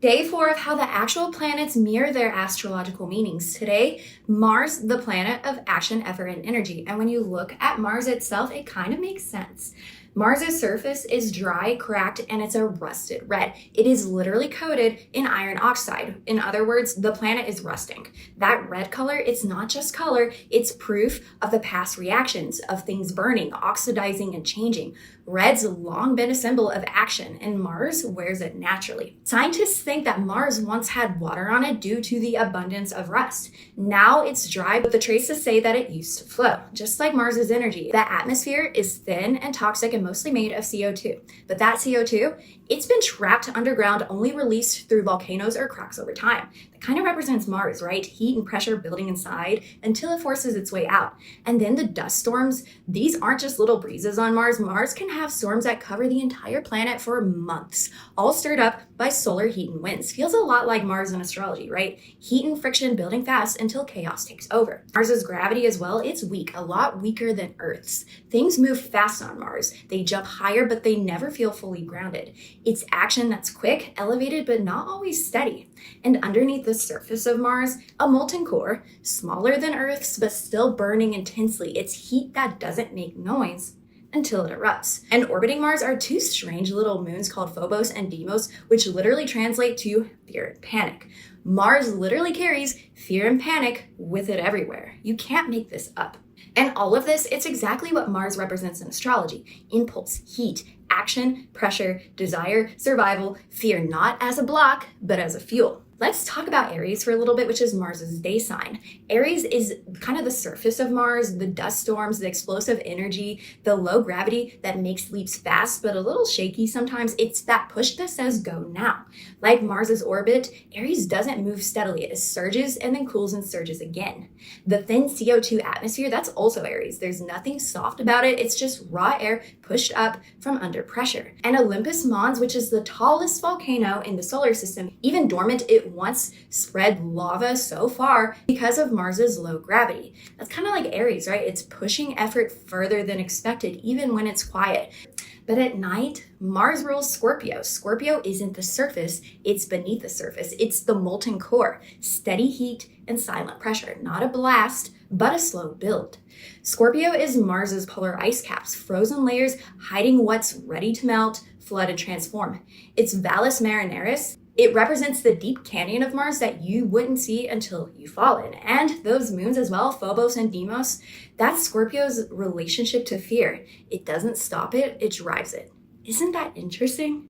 Day 4 of how the actual planets mirror their astrological meanings. Today, Mars, the planet of action, effort, and energy. And when you look at Mars itself, it kind of makes sense. Mars's surface is dry, cracked, and it's a rusted red. It is literally coated in iron oxide. In other words, the planet is rusting. That red color, it's not just color, it's proof of the past reactions of things burning, oxidizing, and changing. Red's long been a symbol of action, and Mars wears it naturally. Scientists think that Mars once had water on it due to the abundance of rust. Now it's dry, but the traces say that it used to flow. Just like Mars's energy, the atmosphere is thin and toxic and mostly made of CO2. But that CO2, it's been trapped underground, only released through volcanoes or cracks over time. That kind of represents Mars, right? Heat and pressure building inside until it forces its way out. And then the dust storms, these aren't just little breezes on Mars. Mars can have storms that cover the entire planet for months, all stirred up by solar heat and winds. Feels a lot like Mars in astrology, right? Heat and friction building fast until chaos takes over. Mars's gravity as well, it's weak, a lot weaker than Earth's. Things move fast on Mars. They jump higher, but they never feel fully grounded. It's action that's quick, elevated, but not always steady. And underneath the surface of Mars, a molten core, smaller than Earth's, but still burning intensely. It's heat that doesn't make noise until it erupts. And orbiting Mars are two strange little moons called Phobos and Deimos, which literally translate to fear and panic. Mars literally carries fear and panic with it everywhere. You can't make this up. And all of this, it's exactly what Mars represents in astrology. Impulse, heat, action, pressure, desire, survival, fear, not as a block, but as a fuel. Let's talk about Aries for a little bit, which is Mars's day sign. Aries is kind of the surface of Mars, the dust storms, the explosive energy, the low gravity that makes leaps fast, but a little shaky sometimes. It's that push that says go now. Like Mars's orbit, Aries doesn't move steadily. It surges and then cools and surges again. The thin CO2 atmosphere, that's also Aries. There's nothing soft about it. It's just raw air pushed up from under pressure. And Olympus Mons, which is the tallest volcano in the solar system, even dormant, it once spread lava so far because of Mars's low gravity. That's kind of like Aries, right? It's pushing effort further than expected, even when it's quiet. But at night, Mars rules Scorpio. Scorpio isn't the surface, it's beneath the surface. It's the molten core, steady heat and silent pressure, not a blast, but a slow build. Scorpio is Mars's polar ice caps, frozen layers hiding what's ready to melt, flood, and transform. It's Valles Marineris. It represents the deep canyon of Mars that you wouldn't see until you fall in. And those moons as well, Phobos and Deimos, that's Scorpio's relationship to fear. It doesn't stop it, it drives it. Isn't that interesting?